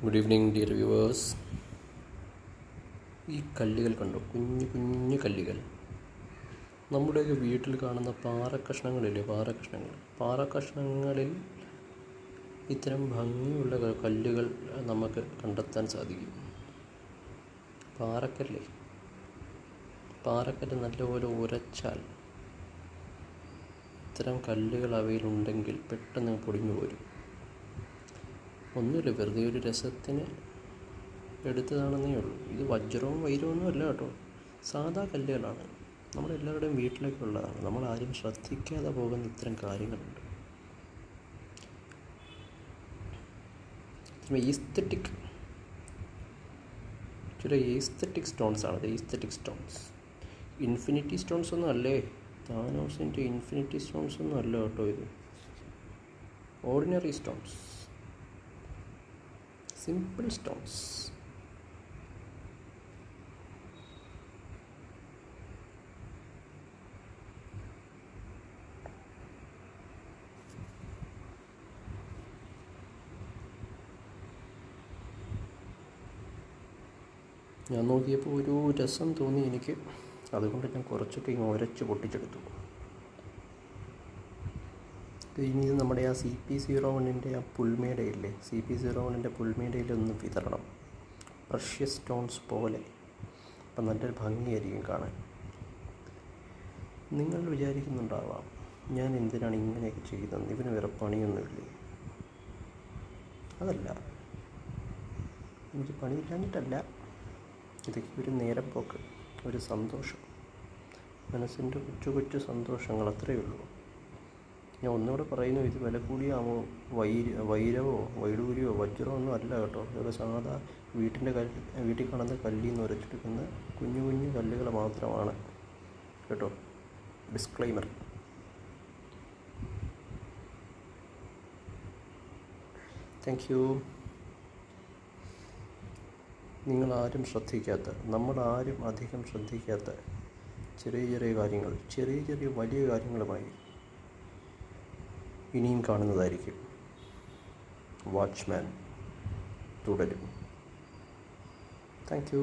Good evening dear viewers. ഈ കല്ലുകൾ കണ്ടോ, കുഞ്ഞു കുഞ്ഞു കല്ലുകൾ. നമ്മുടെയൊക്കെ വീട്ടിൽ കാണുന്ന പാറക്കഷ്ണങ്ങളില്ലേ, പാറക്കഷ്ണങ്ങളിൽ ഇത്തരം ഭംഗിയുള്ള കല്ലുകൾ നമുക്ക് കണ്ടെത്താൻ സാധിക്കും. പാറക്കല്ല് നല്ലപോലെ ഉരച്ചാൽ ഇത്തരം കല്ലുകൾ അവയിലുണ്ടെങ്കിൽ പെട്ടെന്ന് പൊടിഞ്ഞു പോരും. ഒന്നുമില്ല, വെറുതെ ഒരു രസത്തിന് എടുത്തതാണെന്നേ ഉള്ളൂ. ഇത് വജ്രവും വൈരമൊന്നും അല്ല കേട്ടോ, സാധാ കല്ലുകളാണ്. നമ്മളെല്ലാവരുടെയും വീട്ടിലൊക്കെ ഉള്ളതാണ്. നമ്മളാരും ശ്രദ്ധിക്കാതെ പോകുന്ന ഇത്തരം കാര്യങ്ങളുണ്ട്. ഈസ്തറ്റിക് സ്റ്റോൺസ് ആണ്. ഈസ്തറ്റിക് സ്റ്റോൺസ്, ഇൻഫിനിറ്റി സ്റ്റോൺസ് ഒന്നും അല്ലേ. താനോസിൻ്റെ ഇൻഫിനിറ്റി സ്റ്റോൺസ് ഒന്നും അല്ല കേട്ടോ. ഇത് ഓർഡിനറി സ്റ്റോൺസ്, സിമ്പിൾ സ്റ്റോൺസ്. ഞാൻ നോക്കിയപ്പോൾ ഒരു രസം തോന്നി എനിക്ക്. അതുകൊണ്ട് ഞാൻ കുറച്ചൊക്കെ ഇങ്ങനെ ഉരച്ച് പൊട്ടിച്ചെടുത്തു. ഇനി ഇത് നമ്മുടെ ആ CP01 ആ പുൽമേടയില്ലേ, CP01 പുൽമേടയിലൊന്ന് വിതറണം, പ്രഷ്യസ് സ്റ്റോൺസ് പോലെ. അപ്പം നല്ലൊരു ഭംഗിയായിരിക്കും കാണാൻ. നിങ്ങൾ വിചാരിക്കുന്നുണ്ടാവാം, ഞാൻ എന്തിനാണ് ഇങ്ങനെയൊക്കെ ചെയ്തതെന്ന്, ഇവന് വേറെ പണിയൊന്നുമില്ലേ. അതല്ല, എനിക്ക് പണിയില്ലാഞ്ഞിട്ടല്ല. ഇതൊക്കെ ഒരു നേരം പോക്ക്, ഒരു സന്തോഷം, മനസ്സിൻ്റെ കൊച്ചു കൊച്ചു സന്തോഷങ്ങൾ, അത്രയേ ഉള്ളൂ. ഞാൻ ഒന്നുകൂടെ പറയുന്നു, ഇത് വില കൂടിയാമോ വൈരവോ വൈഡൂര്യമോ വജ്രമോ ഒന്നും അല്ല കേട്ടോ. ഇതൊക്കെ സാധാ വീട്ടിൽ കാണുന്ന കല്ലിൽ നിന്ന് ഉരച്ചെടുക്കുന്ന കുഞ്ഞു കുഞ്ഞു കല്ലുകൾ മാത്രമാണ് കേട്ടോ. ഡിസ്ക്ലൈമർ. Thank you. നിങ്ങളാരും ശ്രദ്ധിക്കാത്ത, നമ്മളാരും അധികം ശ്രദ്ധിക്കാത്ത ചെറിയ ചെറിയ കാര്യങ്ങൾ, ചെറിയ ചെറിയ വലിയ കാര്യങ്ങളുമായി ഇനിയും കാണുന്നതായിരിക്കും. വാച്ച്മാൻ തുടരും. Thank you.